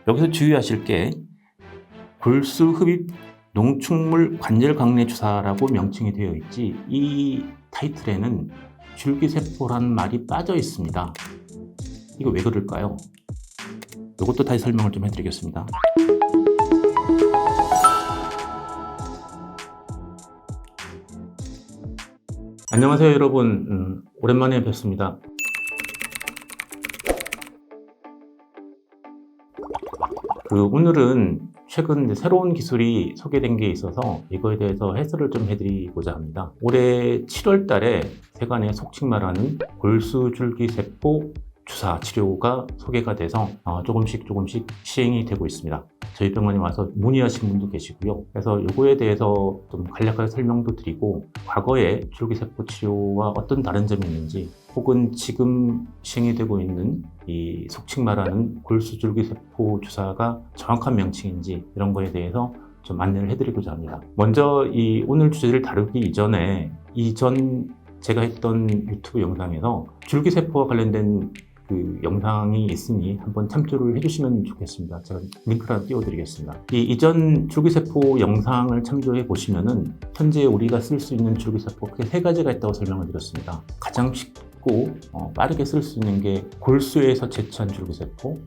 여기서 주의하실 게 골수 흡입 농축물 관절 강내 주사라고 명칭이 되어 있지, 이 타이틀에는 줄기세포라는 말이 빠져 있습니다. 이거 왜 그럴까요? 이것도 다시 설명을 좀 해드리겠습니다. 안녕하세요 여러분, 오랜만에 뵙습니다. 오늘은 최근 새로운 기술이 소개된 게 있어서 이거에 대해서 해설을 좀 해드리고자 합니다. 올해 7월 달에 세간의 속칭 말하는 골수줄기세포 주사 치료가 소개가 돼서 조금씩 시행이 되고 있습니다. 저희 병원에 와서 문의하신 분도 계시고요. 그래서 이거에 대해서 좀 간략하게 설명도 드리고, 과거에 줄기세포 치료와 어떤 다른 점이 있는지, 혹은 지금 시행이 되고 있는 이 속칭 말하는 골수줄기세포 주사가 정확한 명칭인지, 이런 거에 대해서 좀 안내를 해드리고자 합니다. 먼저 이 오늘 주제를 다루기 이전에 제가 했던 유튜브 영상에서 줄기세포와 관련된 그 영상이 있으니 한번 참조를 해주시면 좋겠습니다. 제가 링크를 하나 띄워드리겠습니다. 이 이전 줄기세포 영상을 참조해 보시면은 현재 우리가 쓸 수 있는 줄기세포 크게 세 가지가 있다고 설명을 드렸습니다. 가장 쉽고 빠르게 쓸 수 있는 게 골수에서 채취한 줄기세포,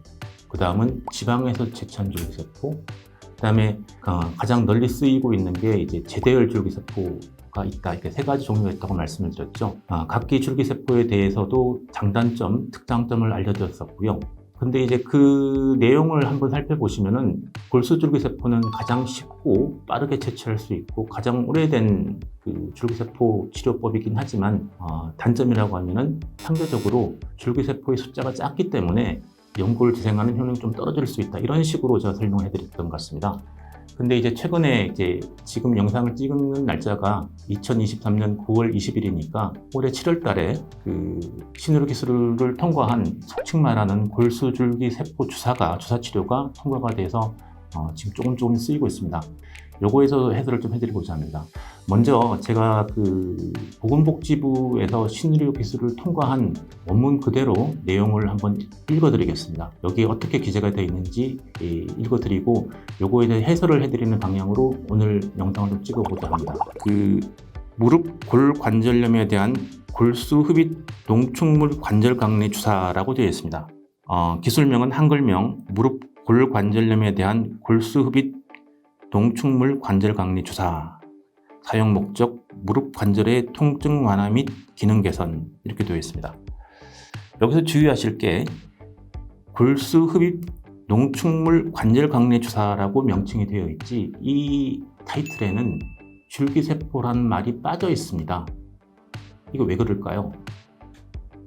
그 다음은 지방에서 채취한 줄기세포, 그 다음에 가장 널리 쓰이고 있는 게 이제 제대열 줄기세포가 있다. 이렇게 세 가지 종류가 있다고 말씀을 드렸죠. 각기 줄기세포에 대해서도 장단점, 특장점을 알려드렸었고요. 근데 이제 그 내용을 한번 살펴보시면은 골수줄기세포는 가장 쉽고 빠르게 채취할 수 있고 가장 오래된 그 줄기세포 치료법이긴 하지만 단점이라고 하면은 상대적으로 줄기세포의 숫자가 작기 때문에 연골 재생하는 효능이 좀 떨어질 수 있다. 이런 식으로 제가 설명해 드렸던 것 같습니다. 근데 이제 최근에 지금 영상을 찍는 날짜가 2023년 9월 20일이니까 올해 7월 달에 그 신의료 기술을 통과한 속칭 말하는 골수줄기세포 주사 치료가 통과가 돼서 지금 조금 쓰이고 있습니다. 요거에서 해설을 좀 해드리고자 합니다. 먼저 제가 그 보건복지부에서 신의료 기술을 통과한 원문 그대로 내용을 한번 읽어드리겠습니다. 여기에 어떻게 기재가 되어 있는지 읽어드리고 요거에 대해 해설을 해드리는 방향으로 오늘 영상을 좀 찍어보자 합니다. 무릎 골관절염에 대한 골수 흡입 농축물 관절 강내 주사라고 되어 있습니다. 기술명은 한글명 무릎 골관절염에 대한 골수 흡입 농축물 관절 강내 주사, 사용 목적 무릎 관절의 통증 완화 및 기능 개선, 이렇게 되어 있습니다. 여기서 주의하실 게 골수 흡입 농축물 관절 강내 주사라고 명칭이 되어 있지, 이 타이틀에는 줄기세포라는 말이 빠져 있습니다. 이거 왜 그럴까요?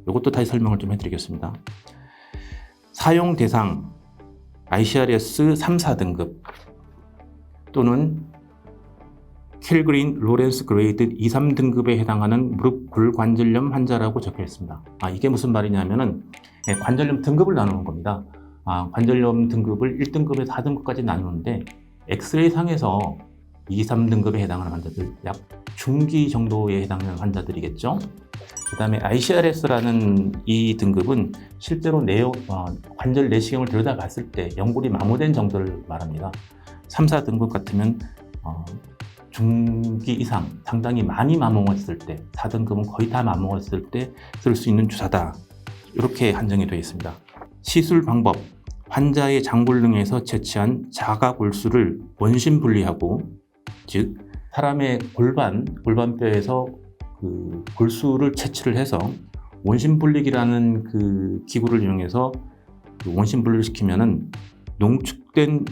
이것도 다시 설명을 좀 해드리겠습니다. 사용 대상 ICRS 3, 4등급 또는 킬그린 로렌스 그레이드 2, 3등급에 해당하는 무릎 골관절염 환자라고 적혀 있습니다. 이게 무슨 말이냐면은 관절염 등급을 나누는 겁니다. 관절염 등급을 1등급에서 4등급까지 나누는데 엑스레이 상에서 2, 3등급에 해당하는 환자들, 약 중기 정도에 해당하는 환자들이겠죠. 그 다음에 ICRS라는 이 등급은 실제로 관절 내시경을 들여다봤을 때 연골이 마모된 정도를 말합니다. 3, 4등급 같으면 중기 이상, 상당히 많이 마모했을 때, 4등급은 거의 다 마모했을 때 쓸 수 있는 주사다. 이렇게 한정이 되어 있습니다. 시술 방법, 환자의 장골능에서 채취한 자가 골수를 원심 분리하고, 즉 사람의 골반뼈에서 그 골수를 채취를 해서 원심 분리기라는 그 기구를 이용해서 원심 분리를 시키면은 농축된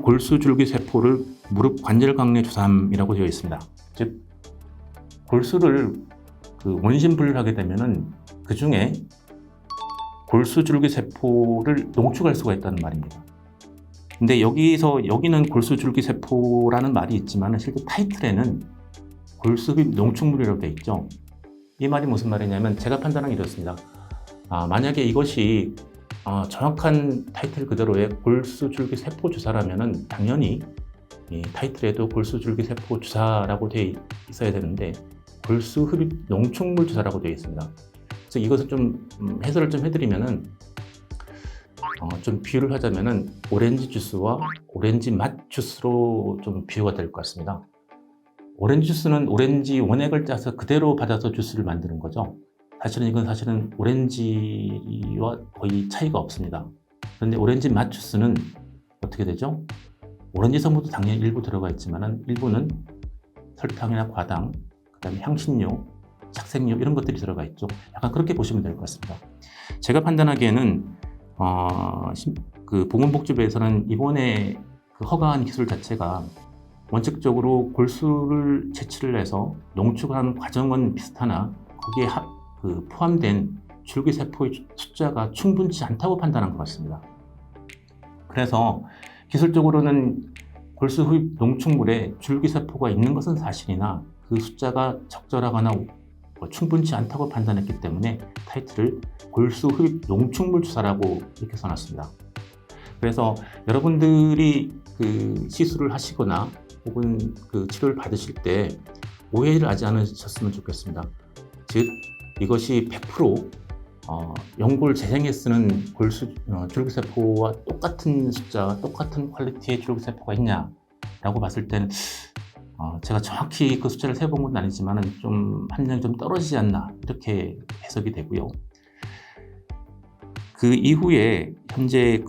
골수줄기세포를 무릎 관절 강내 주사함이라고 되어 있습니다. 즉 골수를 원심 분리를 하게 되면은 그 중에 골수줄기세포를 농축할 수가 있다는 말입니다. 근데 여기는 골수줄기세포라는 말이 있지만 실제 타이틀에는 골수흡입 농축물이라고 되어 있죠. 이 말이 무슨 말이냐면, 제가 판단하기 이렇습니다. 만약에 이것이 정확한 타이틀 그대로의 골수줄기세포 주사라면은 당연히 이 타이틀에도 골수줄기세포 주사라고 되어 있어야 되는데 골수흡입 농축물 주사라고 되어 있습니다. 그래서 이것을 좀 해설을 좀 해드리면은, 좀 비유를 하자면은 오렌지 주스와 오렌지 맛 주스로 좀 비유가 될 것 같습니다. 오렌지 주스는 오렌지 원액을 짜서 그대로 받아서 주스를 만드는 거죠. 사실은 오렌지와 거의 차이가 없습니다. 그런데 오렌지 맛 주스는 어떻게 되죠? 오렌지 성분도 당연히 일부 들어가 있지만 일부는 설탕이나 과당, 그다음에 향신료, 착색료 이런 것들이 들어가 있죠. 약간 그렇게 보시면 될 것 같습니다. 제가 판단하기에는 보건복지부에서는 이번에 그 허가한 기술 자체가 원칙적으로 골수를 채취를 해서 농축하는 과정은 비슷하나 거기에 포함된 줄기세포의 숫자가 충분치 않다고 판단한 것 같습니다. 그래서 기술적으로는 골수 흡입 농축물에 줄기세포가 있는 것은 사실이나 그 숫자가 적절하거나 충분치 않다고 판단했기 때문에 타이틀을 골수 흡입 농축물 주사라고 이렇게 써놨습니다. 그래서 여러분들이 시술을 하시거나 혹은 치료를 받으실 때 오해를 하지 않으셨으면 좋겠습니다. 즉 이것이 100% 연골 재생에 쓰는 줄기세포와 똑같은 숫자, 똑같은 퀄리티의 줄기세포가 있냐라고 봤을 때는 제가 정확히 그 숫자를 세본 건 아니지만 좀 함량이 좀 떨어지지 않나 이렇게 해석이 되고요. 그 이후에 현재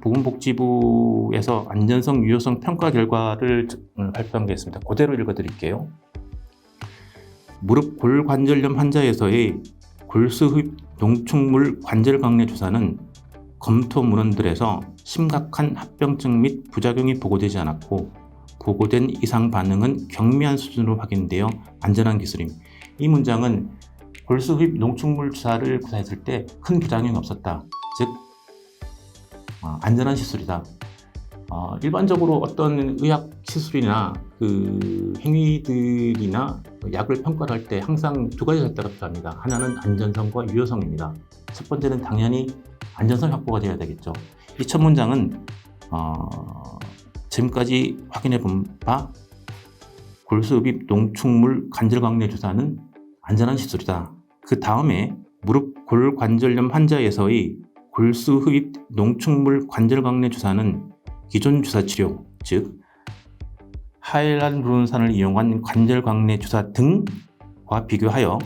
보건복지부에서 안전성, 유효성 평가 결과를 발표한 게 있습니다. 그대로 읽어드릴게요. 무릎 골관절염 환자에서의 골수 흡입 농축물 관절 강내 주사는 검토 문헌들에서 심각한 합병증 및 부작용이 보고되지 않았고 보고된 이상 반응은 경미한 수준으로 확인되어 안전한 기술임. 이 문장은 골수 흡입 농축물 주사를 구사했을 때 큰 부작용이 없었다. 즉 안전한 시술이다. 일반적으로 어떤 의학 시술이나 행위들이나 약을 평가를 할 때 항상 두 가지 잣대가 필요합니다. 하나는 안전성과 유효성입니다. 첫 번째는 당연히 안전성 확보가 되어야 되겠죠. 이 첫 문장은 지금까지 확인해 본 바 골수 흡입 농축물 관절 강내 주사는 안전한 시술이다. 그 다음에 무릎 골관절염 환자에서의 골수 흡입 농축물 관절 강내 주사는 기존 주사 치료, 즉 하이알루론산을 이용한 관절 강내 주사 등과 비교하여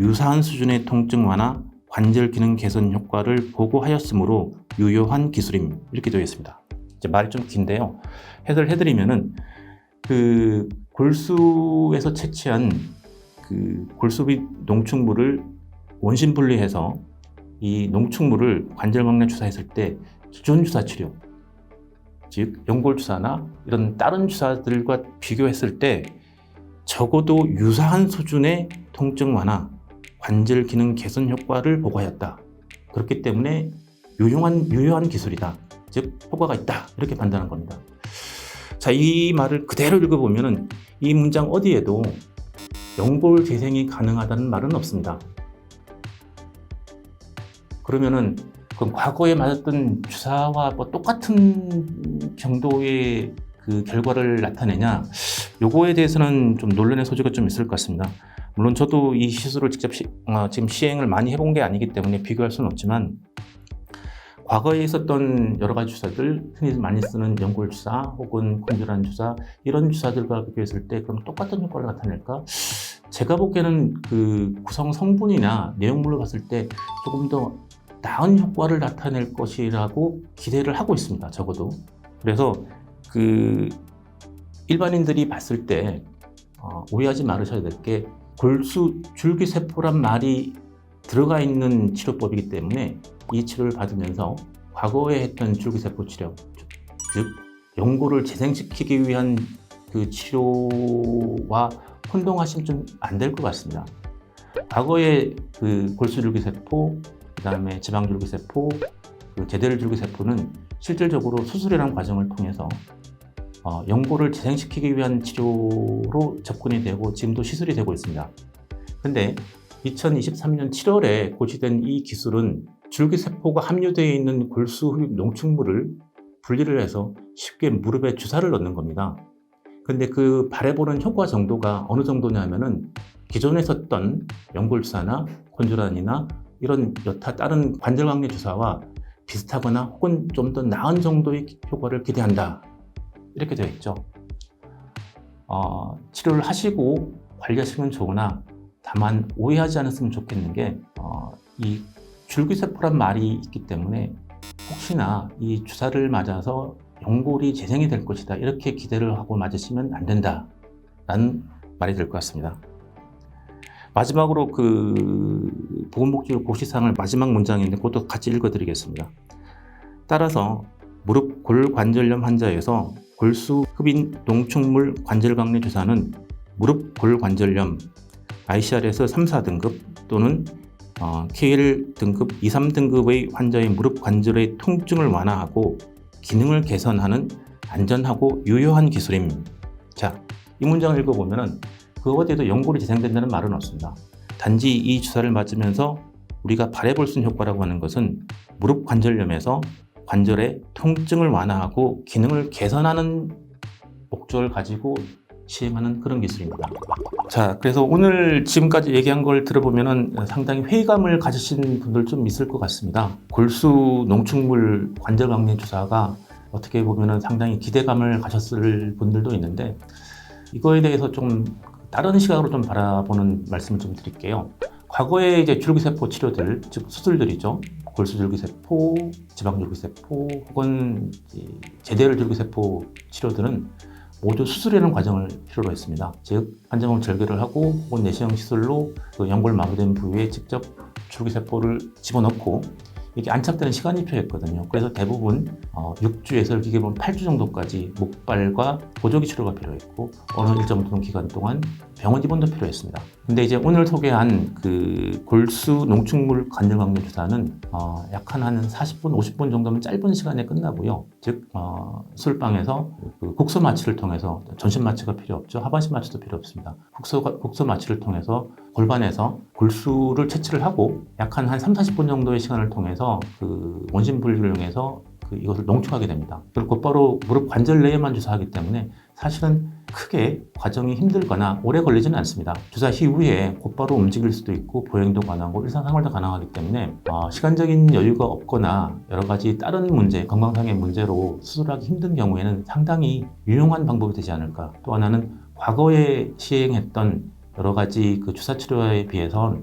유사한 수준의 통증 완화, 관절 기능 개선 효과를 보고하였으므로 유효한 기술임. 이렇게 되어 있습니다. 이제 말이 좀 긴데요. 해설을 해드리면은 골수에서 채취한 골수 흡입 농축물을 원심 분리해서 이 농축물을 관절 강내 주사했을 때 기존 주사 치료, 즉 연골 주사나 이런 다른 주사들과 비교했을 때 적어도 유사한 수준의 통증 완화, 관절 기능 개선 효과를 보고하였다. 그렇기 때문에 유효한 기술이다. 즉 효과가 있다. 이렇게 판단한 겁니다. 자, 이 말을 그대로 읽어보면은 이 문장 어디에도 연골 재생이 가능하다는 말은 없습니다. 그러면은 그럼 과거에 맞았던 주사와 똑같은 정도의 결과를 나타내냐? 요거에 대해서는 좀 논란의 소지가 좀 있을 것 같습니다. 물론 저도 이 시술을 직접 지금 시행을 많이 해본 게 아니기 때문에 비교할 수는 없지만 과거에 있었던 여러 가지 주사들, 흔히 많이 쓰는 연골 주사 혹은 콘드란 주사 이런 주사들과 비교했을 때 그럼 똑같은 효과를 나타낼까? 제가 보기에는 구성 성분이나 내용물을 봤을 때 조금 더 나은 효과를 나타낼 것이라고 기대를 하고 있습니다. 적어도. 그래서 일반인들이 봤을 때 오해하지 말으셔야 될 게 골수 줄기세포란 말이 들어가 있는 치료법이기 때문에 이 치료를 받으면서 과거에 했던 줄기세포 치료, 즉 연골을 재생시키기 위한 치료와 혼동하시면 좀 안 될 것 같습니다. 과거에 골수줄기세포, 그 다음에 지방줄기세포, 제대를줄기세포는 실질적으로 수술이라는 과정을 통해서 연골을 재생시키기 위한 치료로 접근이 되고 지금도 시술이 되고 있습니다. 근데 2023년 7월에 고시된 이 기술은 줄기세포가 함유되어 있는 골수 흡입 농축물을 분리를 해서 쉽게 무릎에 주사를 넣는 겁니다. 근데 바라보는 효과 정도가 어느 정도냐면은 기존에 썼던 연골 주사나 콘드란이나 이런 여타 다른 관절 강내 주사와 비슷하거나 혹은 좀 더 나은 정도의 효과를 기대한다. 이렇게 되어 있죠. 치료를 하시고 관리하시면 좋으나 다만 오해하지 않았으면 좋겠는 게 이 줄기세포란 말이 있기 때문에 혹시나 이 주사를 맞아서 연골이 재생이 될 것이다 이렇게 기대를 하고 맞으시면 안 된다 라는 말이 될 것 같습니다. 마지막으로 그 보건복지부 고시사항을 마지막 문장인데 그것도 같이 읽어드리겠습니다. 따라서 무릎 골관절염 환자에서 골수 흡인 농축물 관절강내 주사는 무릎 골관절염 ICR에서 3, 4등급 또는 KL 등급 2, 3등급의 환자의 무릎 관절의 통증을 완화하고 기능을 개선하는 안전하고 유효한 기술임. 자, 이 문장을 읽어보면은 그 어디에도 연골이 재생된다는 말은 없습니다. 단지 이 주사를 맞으면서 우리가 바라볼 수 있는 효과라고 하는 것은 무릎 관절염에서 관절의 통증을 완화하고 기능을 개선하는 목적을 가지고 시행하는 그런 기술입니다. 자, 그래서 오늘 지금까지 얘기한 걸 들어보면은 상당히 회의감을 가지신 분들 좀 있을 것 같습니다. 골수 농축물 관절강내 주사가 어떻게 보면은 상당히 기대감을 가졌을 분들도 있는데 이거에 대해서 좀 다른 시각으로 좀 바라보는 말씀을 좀 드릴게요. 과거에 이제 줄기세포 치료들, 즉 수술들이죠. 골수줄기세포, 지방줄기세포 혹은 제대열 줄기세포 치료들은 모두 수술이라는 과정을 필요로 했습니다. 즉 환자몸 절개를 하고 혹은 내시경 시술로 그 연골 마비된 부위에 직접 줄기세포를 집어넣고 이게 안착되는 시간이 필요했거든요. 그래서 대부분 6주에서 길게 보면 8주 정도까지 목발과 보조기 치료가 필요했고 어느 일정 기간 동안 병원 입원도 필요했습니다. 근데 이제 오늘 소개한 그 골수 농축물 관절강내 주사는 약 한 40분, 50분 정도면 짧은 시간에 끝나고요. 즉 수술방에서 그 국소 마취를 통해서 전신 마취가 필요 없죠. 하반신 마취도 필요 없습니다. 국소 마취를 통해서 골반에서 골수를 채취를 하고 약 한 30-40분 정도의 시간을 통해서 그 원심 분리를 이용해서 이것을 농축하게 됩니다. 그리고 곧바로 무릎 관절 내에만 주사하기 때문에 사실은 크게 과정이 힘들거나 오래 걸리지는 않습니다. 주사 이후에 곧바로 움직일 수도 있고 보행도 가능하고 일상생활도 가능하기 때문에 시간적인 여유가 없거나 여러 가지 다른 문제, 건강상의 문제로 수술하기 힘든 경우에는 상당히 유용한 방법이 되지 않을까. 또 하나는 과거에 시행했던 여러 가지 그 주사 치료에 비해서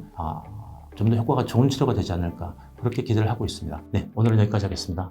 좀 더 효과가 좋은 치료가 되지 않을까 그렇게 기대를 하고 있습니다. 네, 오늘은 여기까지 하겠습니다.